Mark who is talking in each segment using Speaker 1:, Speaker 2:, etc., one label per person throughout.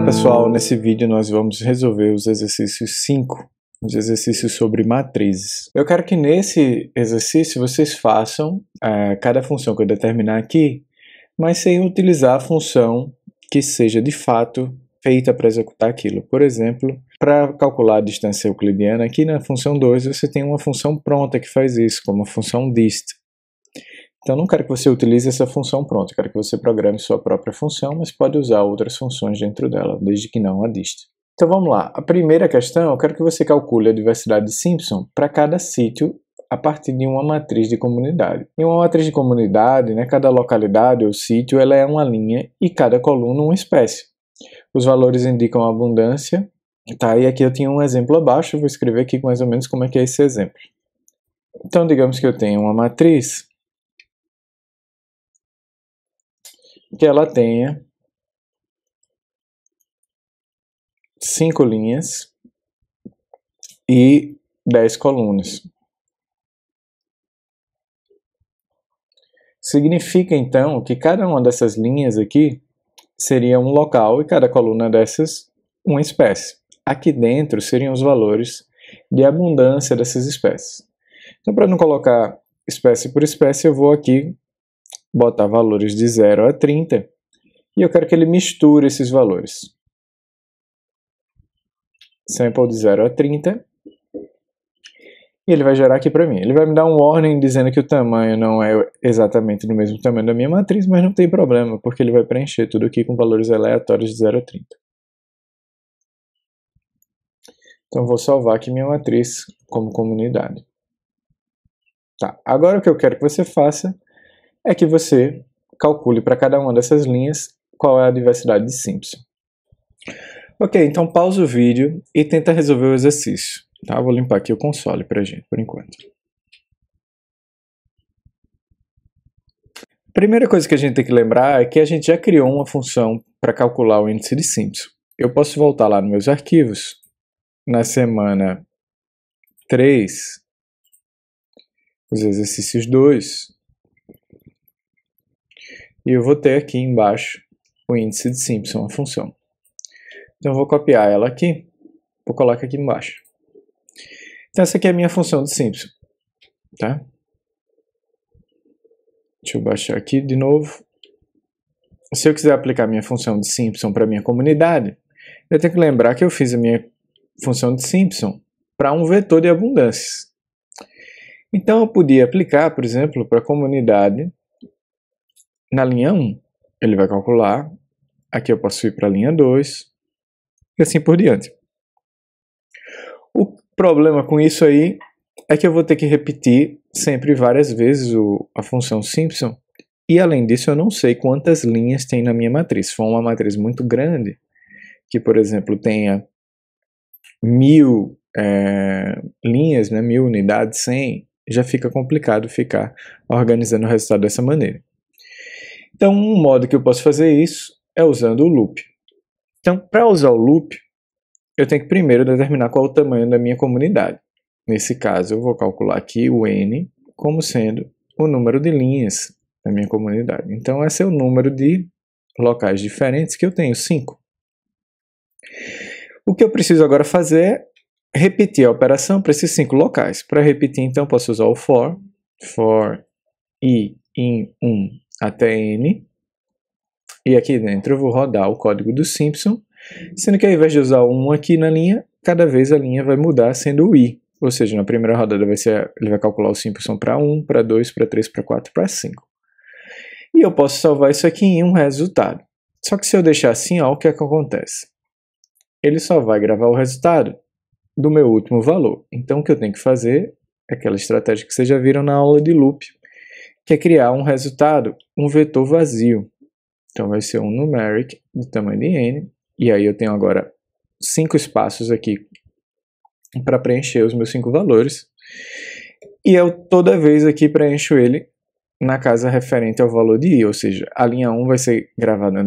Speaker 1: Pessoal, nesse vídeo nós vamos resolver os exercícios 5, os exercícios sobre matrizes. Eu quero que nesse exercício vocês façam cada função que eu determinar aqui, mas sem utilizar a função que seja de fato feita para executar aquilo. Por exemplo, para calcular a distância euclidiana, aqui na função 2 você tem uma função pronta que faz isso, como a função dist. Então, não quero que você utilize essa função pronta, quero que você programe sua própria função, mas pode usar outras funções dentro dela, desde que não a dist. Então, vamos lá. A primeira questão, eu quero que você calcule a diversidade de Simpson para cada sítio a partir de uma matriz de comunidade. Em uma matriz de comunidade, cada localidade ou sítio ela é uma linha e cada coluna uma espécie. Os valores indicam a abundância, tá? E aqui eu tinha um exemplo abaixo, eu vou escrever aqui mais ou menos como é que é esse exemplo. Então, digamos que eu tenho uma matriz que ela tenha 5 linhas e 10 colunas. Significa, então, que cada uma dessas linhas aqui seria um local e cada coluna dessas uma espécie. Aqui dentro seriam os valores de abundância dessas espécies. Então, para não colocar espécie por espécie, eu vou aqui botar valores de 0 a 30 e eu quero que ele misture esses valores. Sample de 0 a 30 e ele vai gerar aqui para mim. Ele vai me dar um warning dizendo que o tamanho não é exatamente do mesmo tamanho da minha matriz, mas não tem problema, porque ele vai preencher tudo aqui com valores aleatórios de 0 a 30. Então vou salvar aqui minha matriz como comunidade. Tá, agora o que eu quero que você faça é que você calcule para cada uma dessas linhas qual é a diversidade de Simpson. Ok, então pausa o vídeo e tenta resolver o exercício. Tá? Vou limpar aqui o console para a gente, por enquanto. Primeira coisa que a gente tem que lembrar é que a gente já criou uma função para calcular o índice de Simpson. Eu posso voltar lá nos meus arquivos, na semana 3, os exercícios 2, e eu vou ter aqui embaixo o índice de Simpson, a função. Então eu vou copiar ela aqui, vou colocar aqui embaixo. Então essa aqui é a minha função de Simpson, tá? Deixa eu baixar aqui de novo. Se eu quiser aplicar minha função de Simpson para minha comunidade, eu tenho que lembrar que eu fiz a minha função de Simpson para um vetor de abundâncias. Então eu podia aplicar, por exemplo, para a comunidade na linha 1. Ele vai calcular, aqui eu posso ir para a linha 2, e assim por diante. O problema com isso aí é que eu vou ter que repetir sempre várias vezes a função Simpson, e além disso eu não sei quantas linhas tem na minha matriz. Se for uma matriz muito grande, que por exemplo tenha 1000 linhas, 1000 unidades, 100, já fica complicado ficar organizando o resultado dessa maneira. Então, um modo que eu posso fazer isso é usando o loop. Então, para usar o loop, eu tenho que primeiro determinar qual é o tamanho da minha comunidade. Nesse caso, eu vou calcular aqui o n como sendo o número de linhas da minha comunidade. Então, esse é o número de locais diferentes que eu tenho, 5. O que eu preciso agora fazer é repetir a operação para esses 5 locais. Para repetir, então, posso usar o for i in 1 até n, e aqui dentro eu vou rodar o código do Simpson, sendo que ao invés de usar o 1 aqui na linha, cada vez a linha vai mudar sendo o i, ou seja, na primeira rodada ele vai calcular o Simpson para 1, para 2, para 3, para 4, para 5. E eu posso salvar isso aqui em um resultado. Só que se eu deixar assim, ó, o que é que acontece? Ele só vai gravar o resultado do meu último valor. Então o que eu tenho que fazer é aquela estratégia que vocês já viram na aula de loop, que é criar um resultado, um vetor vazio. Então vai ser um numeric do tamanho de n, e aí eu tenho agora 5 espaços aqui para preencher os meus 5 valores, e eu toda vez aqui preencho ele na casa referente ao valor de i, ou seja, a linha 1 vai ser gravada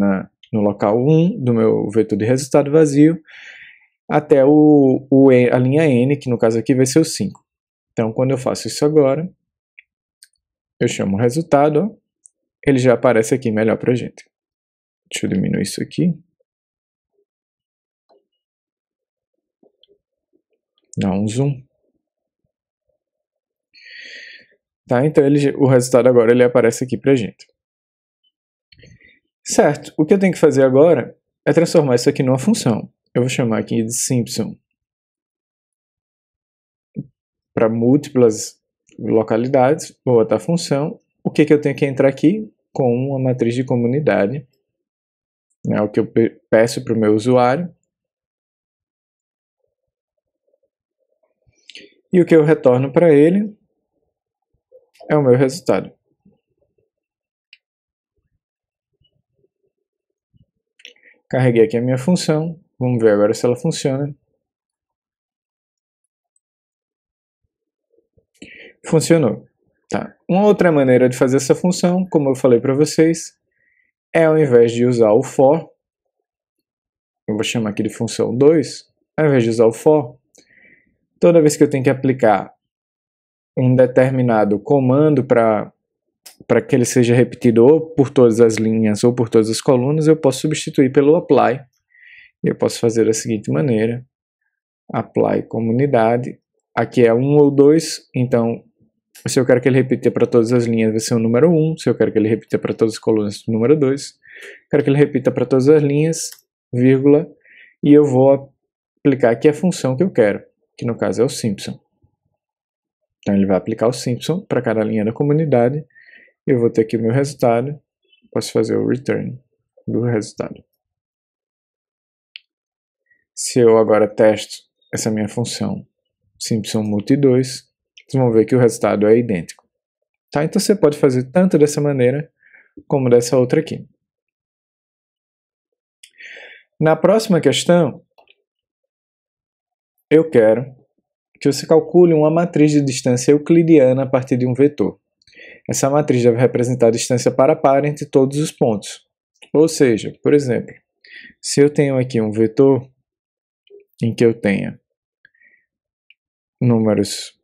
Speaker 1: no local 1 do meu vetor de resultado vazio, até a linha n, que no caso aqui vai ser o 5. Então quando eu faço isso agora, eu chamo o resultado, ó, ele já aparece aqui melhor pra gente. Deixa eu diminuir isso aqui. Dá um zoom. Tá? Então o resultado agora ele aparece aqui pra gente. Certo, o que eu tenho que fazer agora é transformar isso aqui numa função. Eu vou chamar aqui de Simpson para múltiplas localidades, vou botar a função. O que eu tenho que entrar aqui? Com uma matriz de comunidade, né, o que eu peço para o meu usuário. E o que eu retorno para ele é o meu resultado. Carreguei aqui a minha função, vamos ver agora se ela funciona. Funcionou. Tá. Uma outra maneira de fazer essa função, como eu falei para vocês, é ao invés de usar o for, eu vou chamar aqui de função 2, ao invés de usar o for, toda vez que eu tenho que aplicar um determinado comando para que ele seja repetido ou por todas as linhas ou por todas as colunas, eu posso substituir pelo apply. E eu posso fazer da seguinte maneira: apply comunidade, aqui é 1 ou 2, então se eu quero que ele repita para todas as linhas vai ser o número 1, se eu quero que ele repita para todas as colunas o número 2, quero que ele repita para todas as linhas, vírgula, e eu vou aplicar aqui a função que eu quero, que no caso é o Simpson. Então ele vai aplicar o Simpson para cada linha da comunidade, e eu vou ter aqui o meu resultado, posso fazer o return do resultado. Se eu agora testo essa minha função Simpson multi2, vocês vão ver que o resultado é idêntico. Tá? Então você pode fazer tanto dessa maneira como dessa outra aqui. Na próxima questão, eu quero que você calcule uma matriz de distância euclidiana a partir de um vetor. Essa matriz deve representar a distância para par entre todos os pontos. Ou seja, por exemplo, se eu tenho aqui um vetor em que eu tenha números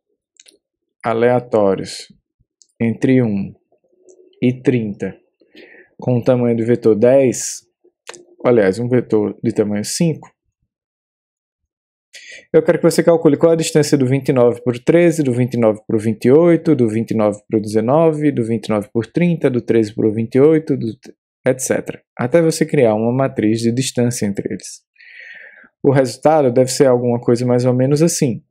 Speaker 1: aleatórios entre 1 e 30 com o tamanho do vetor 10, aliás, um vetor de tamanho 5, eu quero que você calcule qual é a distância do 29 por 13, do 29 por 28, do 29 por 19, do 29 por 30, do 13 por 28, etc. Até você criar uma matriz de distância entre eles. O resultado deve ser alguma coisa mais ou menos assim,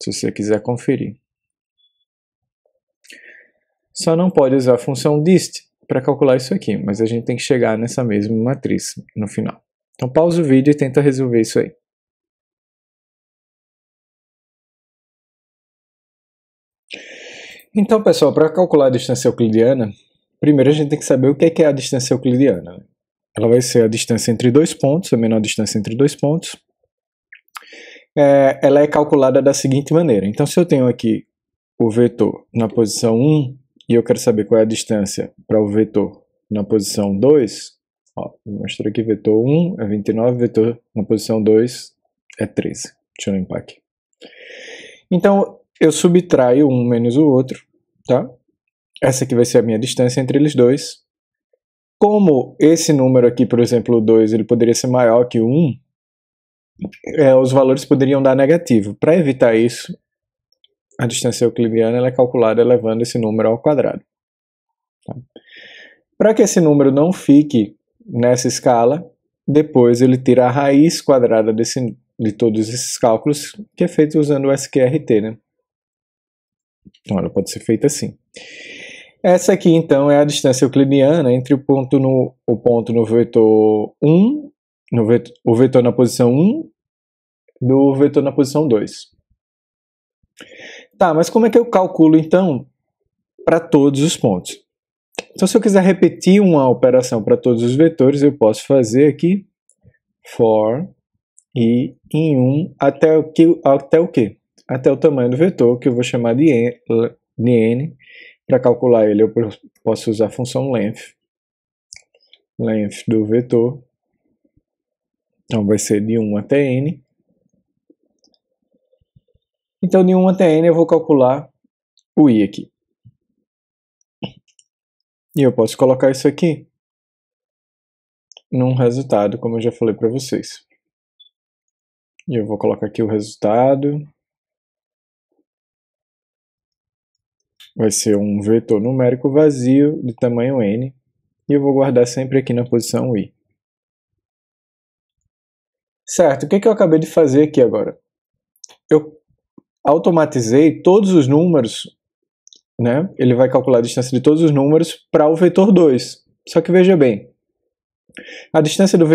Speaker 1: se você quiser conferir. Só não pode usar a função dist para calcular isso aqui, mas a gente tem que chegar nessa mesma matriz no final. Então pausa o vídeo e tenta resolver isso aí. Então, pessoal, para calcular a distância euclidiana, primeiro a gente tem que saber o que é a distância euclidiana. Ela vai ser a distância entre dois pontos, a menor distância entre dois pontos. Ela é calculada da seguinte maneira. Então, se eu tenho aqui o vetor na posição 1 e eu quero saber qual é a distância para o vetor na posição 2, ó, vou mostrar aqui, vetor 1 é 29, vetor na posição 2 é 13. Deixa eu limpar aqui. Então, eu subtraio um menos o outro, tá? Essa aqui vai ser a minha distância entre eles dois. Como esse número aqui, por exemplo, o 2, ele poderia ser maior que o 1, os valores poderiam dar negativo. Para evitar isso, a distância euclidiana ela é calculada elevando esse número ao quadrado. Tá? Para que esse número não fique nessa escala, depois ele tira a raiz quadrada de todos esses cálculos, que é feito usando o SQRT, né? Então ela pode ser feita assim. Essa aqui então é a distância euclidiana entre o ponto no vetor 1, o vetor na posição 1 do vetor na posição 2. Tá, mas como é que eu calculo então para todos os pontos? Então se eu quiser repetir uma operação para todos os vetores, eu posso fazer aqui for i em 1 até o quê? Até o tamanho do vetor, que eu vou chamar de n. Para calcular ele, eu posso usar a função length do vetor. Então vai ser de 1 até n. Então de 1 até n eu vou calcular o i aqui. E eu posso colocar isso aqui num resultado, como eu já falei para vocês. E eu vou colocar aqui o resultado. Vai ser um vetor numérico vazio de tamanho n. E eu vou guardar sempre aqui na posição i. Certo, o que eu acabei de fazer aqui agora? Eu automatizei todos os números, né? Ele vai calcular a distância de todos os números para o vetor 2. Só que veja bem, a distância do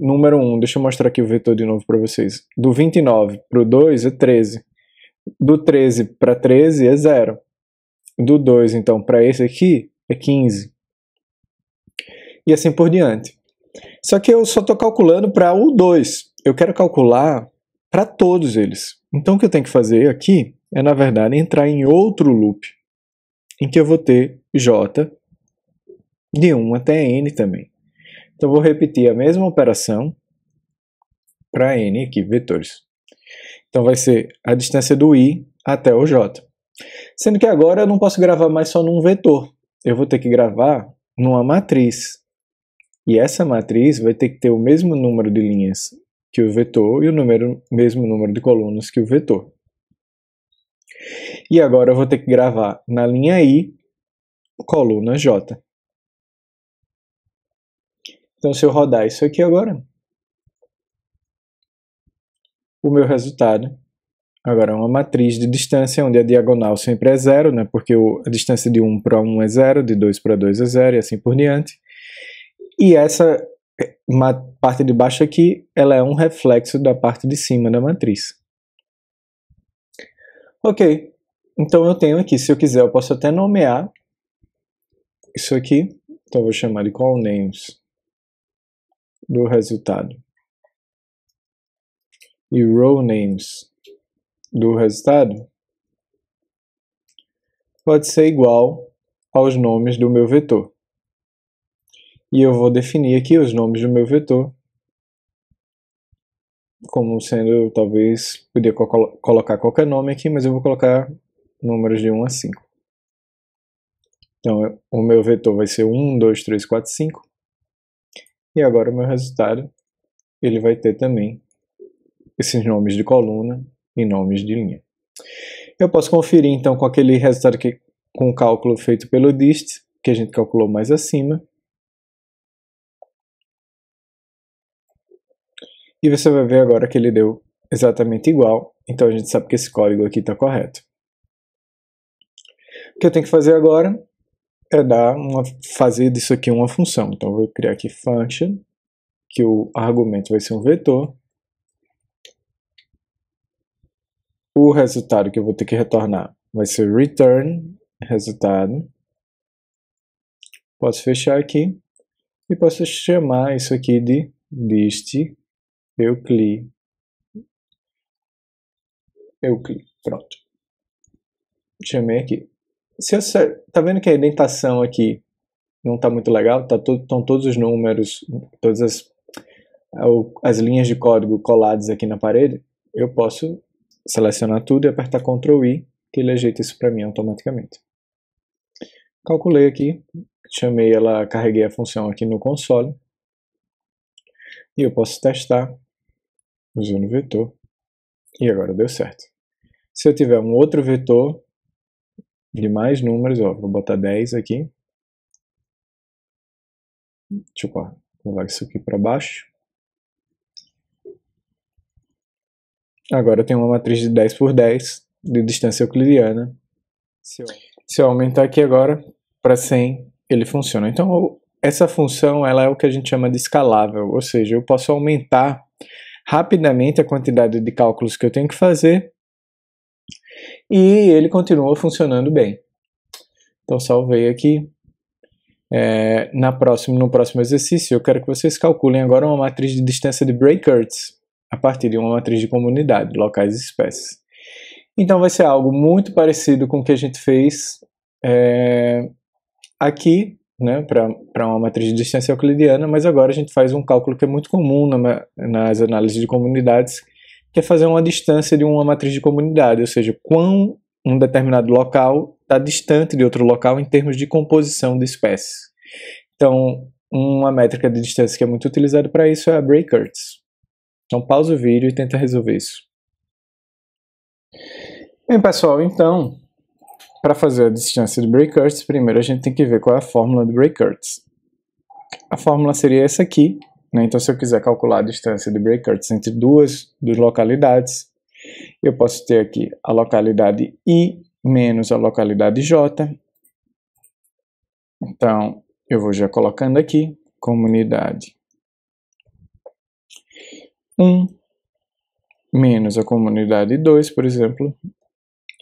Speaker 1: número 1, deixa eu mostrar aqui o vetor de novo para vocês. Do 29 para o 2 é 13. Do 13 para 13 é 0. Do 2, então, para esse aqui é 15. E assim por diante. Só que eu só estou calculando para o 2. Eu quero calcular para todos eles. Então o que eu tenho que fazer aqui é, na verdade, entrar em outro loop, em que eu vou ter j de 1 até n também. Então eu vou repetir a mesma operação para n aqui, vetores. Então vai ser a distância do i até o j. Sendo que agora eu não posso gravar mais só num vetor. Eu vou ter que gravar numa matriz. E essa matriz vai ter que ter o mesmo número de linhas que o vetor e o mesmo número de colunas que o vetor. E agora eu vou ter que gravar na linha i, coluna j. Então se eu rodar isso aqui agora, o meu resultado agora é uma matriz de distância, onde a diagonal sempre é 0, né? Porque a distância de 1 para 1 é 0, de 2 para 2 é 0 e assim por diante. E essa parte de baixo aqui, ela é um reflexo da parte de cima da matriz. Ok, então eu tenho aqui, se eu quiser, eu posso até nomear isso aqui. Então eu vou chamar de call names do resultado. E row names do resultado pode ser igual aos nomes do meu vetor. E eu vou definir aqui os nomes do meu vetor como sendo, talvez, podia colocar qualquer nome aqui, mas eu vou colocar números de 1 a 5. Então, o meu vetor vai ser 1, 2, 3, 4, 5. E agora o meu resultado, ele vai ter também esses nomes de coluna e nomes de linha. Eu posso conferir, então, com aquele resultado aqui, com o cálculo feito pelo dist, que a gente calculou mais acima. E você vai ver agora que ele deu exatamente igual. Então a gente sabe que esse código aqui está correto. O que eu tenho que fazer agora é fazer disso aqui uma função. Então eu vou criar aqui function, que o argumento vai ser um vetor. O resultado que eu vou ter que retornar vai ser return resultado. Posso fechar aqui e posso chamar isso aqui de dist Euclid. Pronto. Chamei aqui. Tá vendo que a indentação aqui não está muito legal? Estão todos os números, todas as linhas de código coladas aqui na parede. Eu posso selecionar tudo e apertar Ctrl I, que ele ajeita isso para mim automaticamente. Calculei aqui, carreguei a função aqui no console. E eu posso testar usando o vetor. E agora deu certo. Se eu tiver um outro vetor de mais números, ó, vou botar 10 aqui. Deixa eu levar isso aqui para baixo. Agora eu tenho uma matriz de 10 por 10 de distância euclidiana. Se eu aumentar aqui agora para 100, ele funciona. Então essa função ela é o que a gente chama de escalável, ou seja, eu posso aumentar rapidamente a quantidade de cálculos que eu tenho que fazer e ele continua funcionando bem. Então salvei aqui. No próximo exercício eu quero que vocês calculem agora uma matriz de distância de Bray-Curtis a partir de uma matriz de comunidade, locais e espécies. Então vai ser algo muito parecido com o que a gente fez aqui, né, para uma matriz de distância euclidiana, mas agora a gente faz um cálculo que é muito comum nas análises de comunidades, que é fazer uma distância de uma matriz de comunidade, ou seja, quão um determinado local está distante de outro local em termos de composição de espécies. Então, uma métrica de distância que é muito utilizada para isso é a Bray-Curtis. Então pausa o vídeo e tenta resolver isso. Bem, pessoal, então, para fazer a distância de Bray-Curtis, primeiro a gente tem que ver qual é a fórmula de Bray-Curtis. A fórmula seria essa aqui, né? Então, se eu quiser calcular a distância de Bray-Curtis entre duas localidades, eu posso ter aqui a localidade I menos a localidade J. Então, eu vou já colocando aqui, comunidade 1 menos a comunidade 2, por exemplo,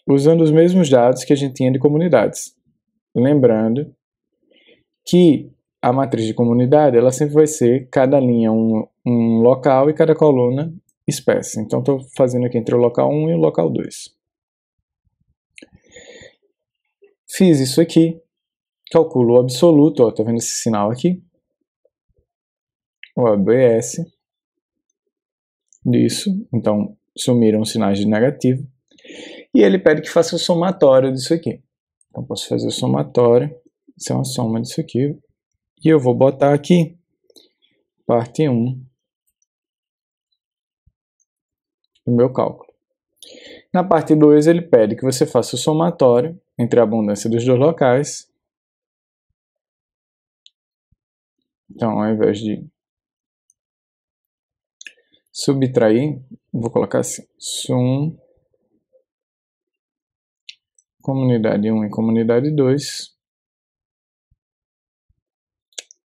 Speaker 1: usando os mesmos dados que a gente tinha de comunidades. Lembrando que a matriz de comunidade, ela sempre vai ser cada linha um local e cada coluna espécie. Então, estou fazendo aqui entre o local 1 e o local 2. Fiz isso aqui, calculo o absoluto, está vendo esse sinal aqui? O ABS disso, então sumiram os sinais de negativo. E ele pede que faça o somatório disso aqui. Então, posso fazer o somatório, isso é uma soma disso aqui. E eu vou botar aqui, parte 1 do meu cálculo. Na parte 2, ele pede que você faça o somatório entre a abundância dos dois locais. Então, ao invés de subtrair, vou colocar assim, sum comunidade 1 e comunidade 2.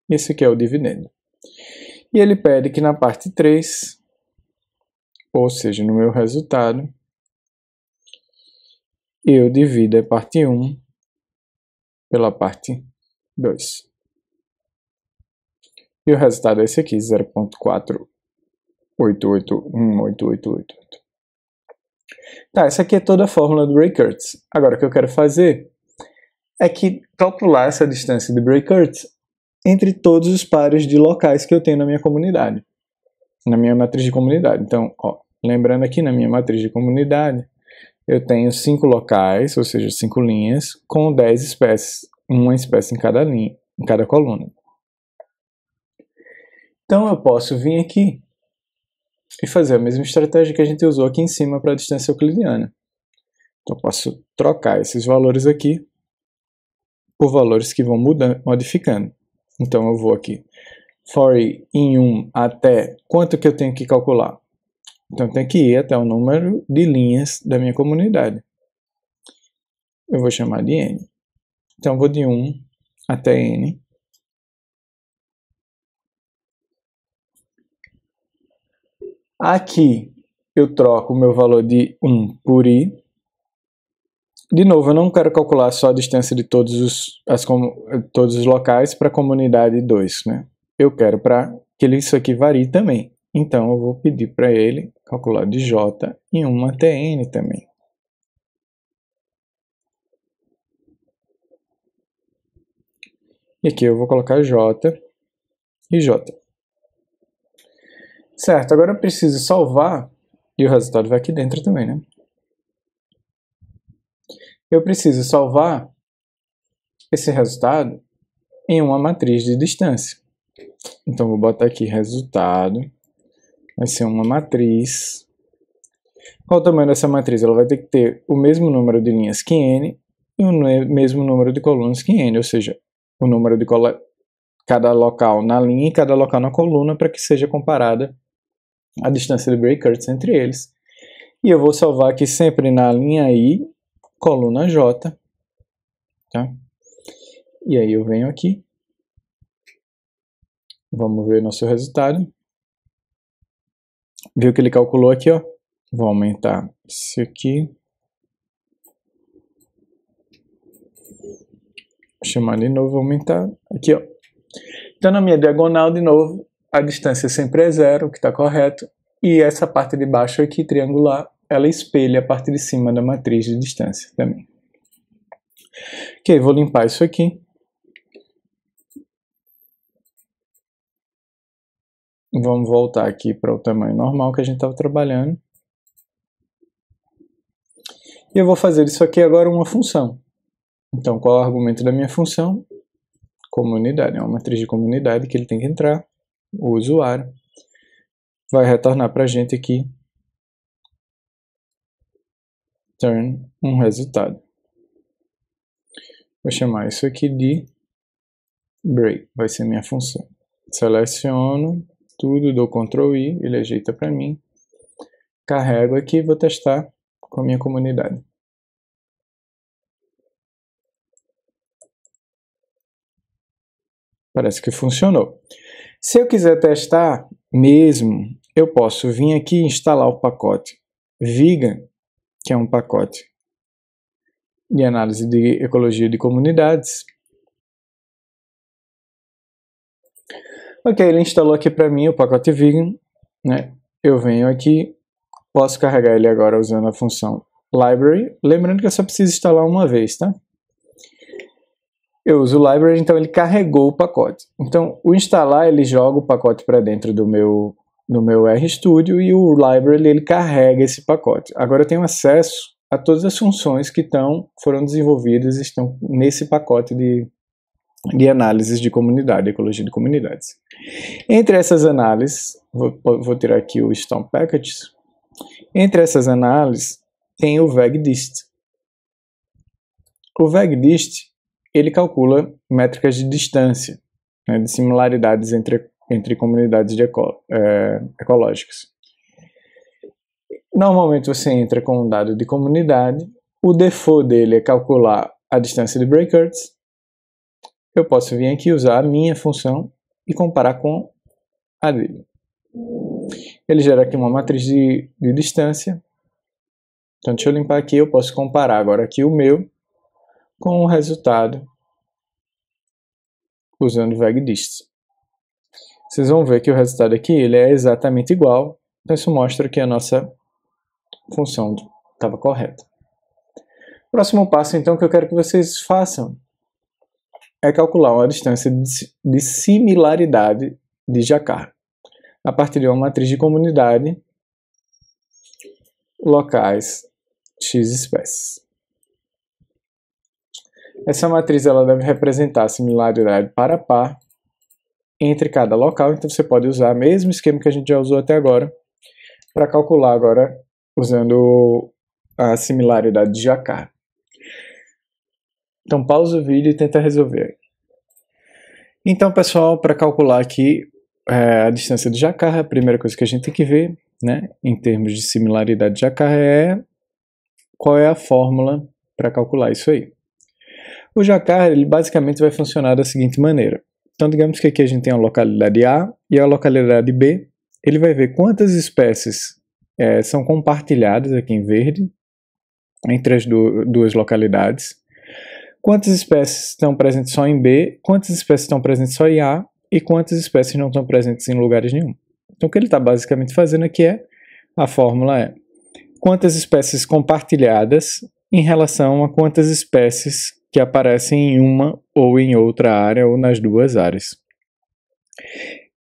Speaker 1: Esse aqui é o dividendo. E ele pede que na parte 3, ou seja, no meu resultado, eu divida a parte 1 pela parte 2. E o resultado é esse aqui, 0.48818888. Tá, essa aqui é toda a fórmula do Bray-Curtis. Agora, o que eu quero fazer é que calcular essa distância de Bray-Curtis entre todos os pares de locais que eu tenho na minha comunidade, na minha matriz de comunidade. Então, ó, lembrando aqui, na minha matriz de comunidade, eu tenho 5 locais, ou seja, 5 linhas, com 10 espécies, uma espécie em cada linha, em cada coluna. Então, eu posso vir aqui e fazer a mesma estratégia que a gente usou aqui em cima para a distância euclidiana. Então, eu posso trocar esses valores aqui por valores que vão modificando. Então, eu vou aqui, for i em 1 até quanto que eu tenho que calcular? Então, eu tenho que ir até o número de linhas da minha comunidade. Eu vou chamar de n. Então, eu vou de 1 até n. Aqui, eu troco o meu valor de 1 por i. De novo, eu não quero calcular só a distância de todos os locais para a comunidade 2, né? Eu quero para que isso aqui varie também. Então, eu vou pedir para ele calcular de j em 1 até n também. E aqui eu vou colocar j e j. Certo, agora eu preciso salvar, e o resultado vai aqui dentro também, né? Eu preciso salvar esse resultado em uma matriz de distância. Então, vou botar aqui resultado, vai ser uma matriz. Qual o tamanho dessa matriz? Ela vai ter que ter o mesmo número de linhas que n e o mesmo número de colunas que n, ou seja, o número de cada local na linha e cada local na coluna para que seja comparada a distância de Bray-Curtis entre eles. E eu vou salvar aqui sempre na linha I, coluna J, tá? E aí eu venho aqui, vamos ver nosso resultado. Viu que ele calculou aqui, ó? Vou aumentar isso aqui. Vou chamar de novo, vou aumentar aqui, ó. Então, na minha diagonal, de novo, a distância sempre é 0, que está correto. E essa parte de baixo aqui, triangular, ela espelha a parte de cima da matriz de distância também. Ok, vou limpar isso aqui. Vamos voltar aqui para o tamanho normal que a gente estava trabalhando. E eu vou fazer isso aqui agora uma função. Então, qual é o argumento da minha função? Comunidade, é uma matriz de comunidade que ele tem que entrar, o usuário. vai retornar para a gente aqui turn um resultado. Vou chamar isso aqui de break, vai ser minha função. Seleciono tudo, dou Ctrl I, ele ajeita para mim. Carrego aqui e vou testar com a minha comunidade. Parece que funcionou. Se eu quiser testar mesmo, eu posso vir aqui e instalar o pacote Vegan, que é um pacote de análise de ecologia de comunidades. Ok, ele instalou aqui para mim o pacote Vegan, né? Eu venho aqui, posso carregar ele agora usando a função library, lembrando que eu só preciso instalar uma vez, tá? Eu uso o library, então ele carregou o pacote. Então, o instalar, ele joga o pacote para dentro do meu RStudio e o library, ele carrega esse pacote. Agora eu tenho acesso a todas as funções que foram desenvolvidas e estão nesse pacote de análises de comunidade, ecologia de comunidades. Entre essas análises, vou tirar aqui o Storm Packages. Entre essas análises, tem o VegDist. O VegDist, ele calcula métricas de distância, né, de similaridades entre comunidades ecológicas. Normalmente você entra com um dado de comunidade, o default dele é calcular a distância de breakers. Eu posso vir aqui usar a minha função e comparar com a dele. Ele gera aqui uma matriz de distância. Então deixa eu limpar aqui, eu posso comparar agora aqui o meu com o resultado usando o VegDist. Vocês vão ver que o resultado aqui ele é exatamente igual, então isso mostra que a nossa função estava correta. Próximo passo então que eu quero que vocês façam é calcular uma distância de similaridade de Jacquard a partir de uma matriz de comunidade locais x espécies. Essa matriz ela deve representar a similaridade par a par entre cada local, então você pode usar o mesmo esquema que a gente já usou até agora para calcular agora usando a similaridade de Jacquard. Então pausa o vídeo e tenta resolver. Então pessoal, para calcular aqui a distância de Jacquard, a primeira coisa que a gente tem que ver, né, em termos de similaridade de Jacquard é qual é a fórmula para calcular isso aí. O Jacquard ele basicamente vai funcionar da seguinte maneira. Então digamos que aqui a gente tem a localidade A e a localidade B. Ele vai ver quantas espécies são compartilhadas aqui em verde entre as duas localidades, quantas espécies estão presentes só em B, quantas espécies estão presentes só em A e quantas espécies não estão presentes em lugares nenhum. Então o que ele está basicamente fazendo aqui a fórmula é quantas espécies compartilhadas em relação a quantas espécies que aparecem em uma ou em outra área ou nas duas áreas.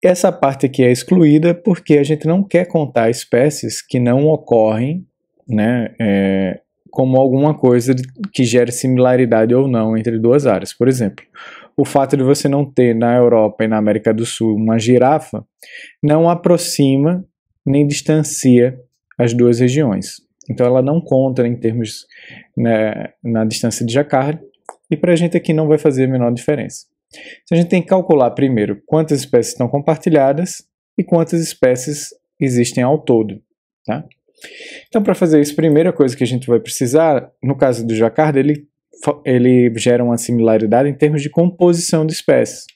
Speaker 1: Essa parte aqui é excluída porque a gente não quer contar espécies que não ocorrem, né, como alguma coisa que gere similaridade ou não entre duas áreas. Por exemplo, o fato de você não ter na Europa e na América do Sul uma girafa não aproxima nem distancia as duas regiões. Então ela não conta em termos, né, na distância de Jacquard, e para a gente aqui não vai fazer a menor diferença. Então a gente tem que calcular primeiro quantas espécies estão compartilhadas e quantas espécies existem ao todo, tá? Então para fazer isso, a primeira coisa que a gente vai precisar, no caso do Jacquard, ele gera uma similaridade em termos de composição de espécies.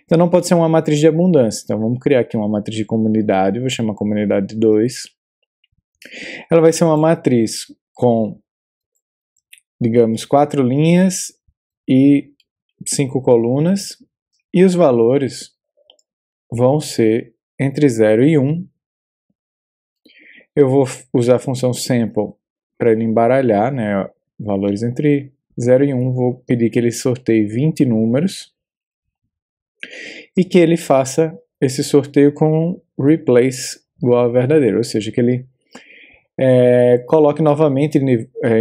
Speaker 1: Então não pode ser uma matriz de abundância. Então vamos criar aqui uma matriz de comunidade, vou chamar comunidade 2. Ela vai ser uma matriz com, digamos, 4 linhas e 5 colunas, e os valores vão ser entre 0 e 1. Eu vou usar a função sample para ele embaralhar, né, valores entre 0 e 1. Vou pedir que ele sorteie 20 números e que ele faça esse sorteio com replace igual a verdadeiro, ou seja, que ele coloque novamente,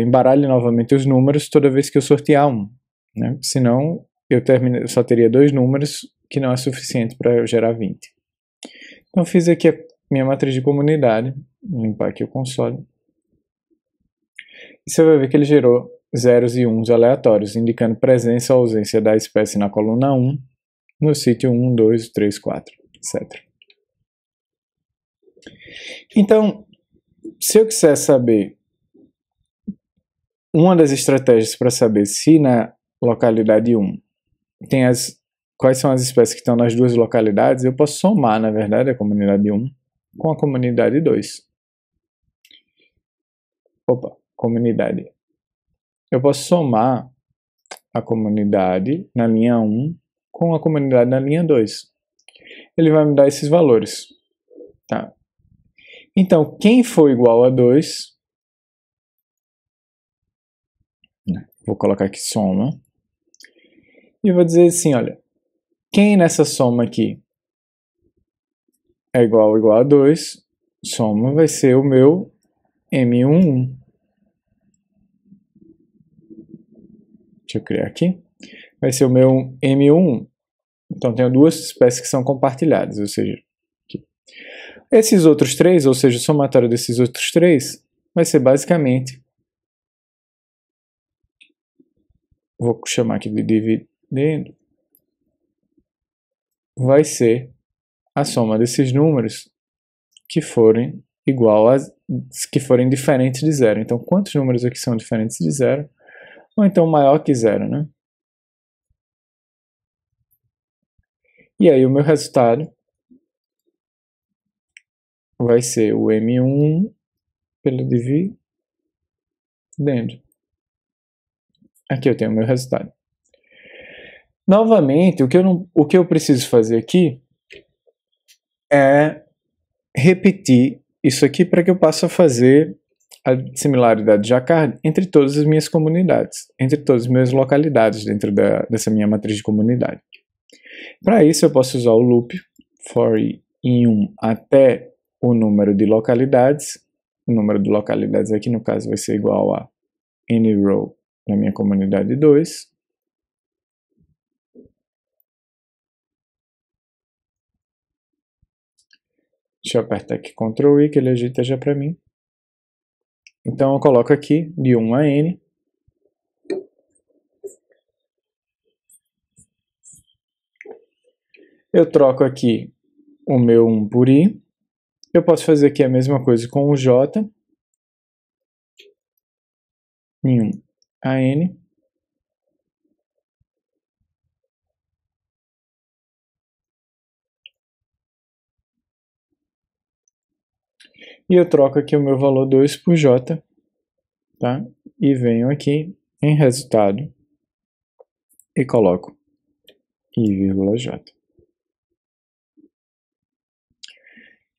Speaker 1: embaralhe novamente os números toda vez que eu sortear um, né? Senão eu só teria 2 números, que não é suficiente para gerar 20. Então fiz aqui minha matriz de comunidade. Vou limpar aqui o console. E você vai ver que ele gerou zeros e uns aleatórios, indicando presença ou ausência da espécie na coluna 1, no sítio 1, 2, 3, 4, etc. Então, se eu quiser saber uma das estratégias para saber se na localidade 1 tem quais são as espécies que estão nas duas localidades, eu posso somar, na verdade, a comunidade 1 com a comunidade 2. Comunidade. Eu posso somar a comunidade na linha 1 com a comunidade na linha 2. Ele vai me dar esses valores. Tá? Então, quem for igual a 2, vou colocar aqui soma, e vou dizer assim, olha, quem nessa soma aqui é igual a 2, soma vai ser o meu M11. Deixa eu criar aqui. Vai ser o meu M11. Então, tenho duas espécies que são compartilhadas, ou seja, aqui. Esses outros três, ou seja, o somatório desses outros três, vai ser basicamente, vou chamar aqui de dividendo, vai ser a soma desses números que forem que forem diferentes de zero. Então, quantos números aqui são diferentes de zero? Ou então maior que zero, né? E aí o meu resultado vai ser o M1 pelo dividendo. Aqui eu tenho o meu resultado. Novamente, o que eu preciso fazer aqui é repetir isso aqui para que eu possa fazer a similaridade de Jacquard entre todas as minhas comunidades, entre todas as minhas localidades dentro dessa minha matriz de comunidade. Para isso eu posso usar o loop for i em 1 até o número de localidades. O número de localidades aqui no caso vai ser igual a nrow na minha comunidade 2. Deixa eu apertar aqui Ctrl I, que ele ajeita já para mim. Então eu coloco aqui de 1 a n. Eu troco aqui o meu 1 por i. Eu posso fazer aqui a mesma coisa com o j. Em 1 a n. E eu troco aqui o meu valor 2 por j. Tá? E venho aqui em resultado e coloco i, j.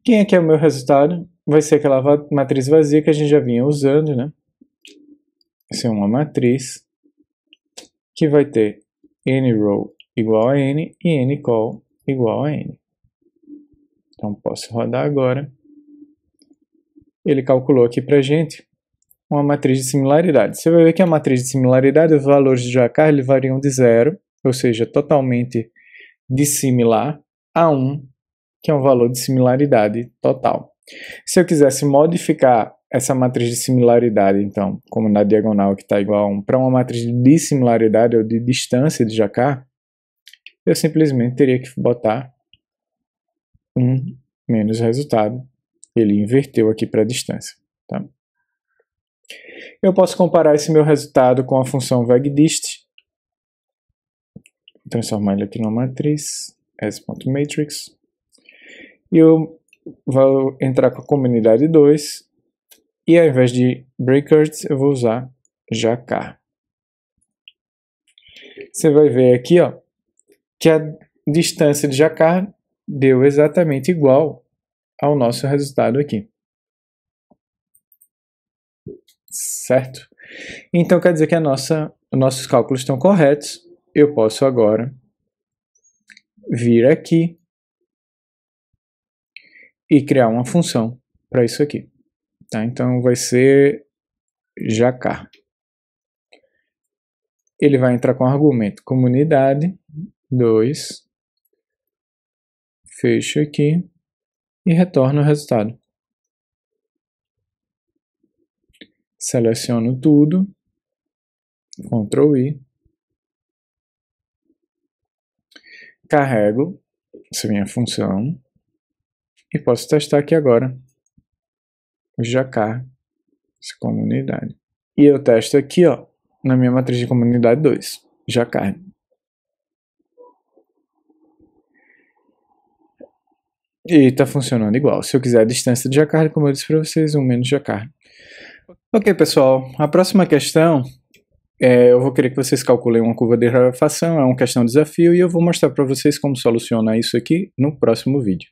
Speaker 1: Quem aqui é o meu resultado? Vai ser aquela matriz vazia que a gente já vinha usando, né? Vai ser uma matriz que vai ter nrow igual a n e ncol igual a n. Então posso rodar agora. Ele calculou aqui pra gente uma matriz de similaridade. Você vai ver que a matriz de similaridade, os valores de Jacquard variam de 0, ou seja, totalmente dissimilar, a 1, que é um valor de similaridade total. Se eu quisesse modificar essa matriz de similaridade, então, como na diagonal que está igual a 1, para uma matriz de dissimilaridade ou de distância de Jacquard, eu simplesmente teria que botar 1 menos resultado. Ele inverteu aqui para a distância. Tá? Eu posso comparar esse meu resultado com a função vegdist, transformar ele aqui numa matriz, s.matrix, e eu vou entrar com a comunidade 2, e ao invés de breakers, eu vou usar Jacquard. Você vai ver aqui, ó, que a distância de Jacquard deu exatamente igual ao nosso resultado aqui. Certo? Então quer dizer que nossos cálculos estão corretos. Eu posso agora vir aqui e criar uma função para isso aqui. Tá? Então vai ser Jacquard. Ele vai entrar com o argumento comunidade 2, fecho aqui, e retorno o resultado. Seleciono tudo, Ctrl I, carrego essa minha função e posso testar aqui agora o Jacar, essa comunidade. E eu testo aqui, ó, na minha matriz de comunidade 2, Jacar. E tá funcionando igual. Se eu quiser a distância de Jacar, como eu disse para vocês, 1 menos Jacar. Ok, pessoal, a próxima questão, eu vou querer que vocês calculem uma curva de rarefação, é uma questão de desafio, e eu vou mostrar para vocês como solucionar isso aqui no próximo vídeo.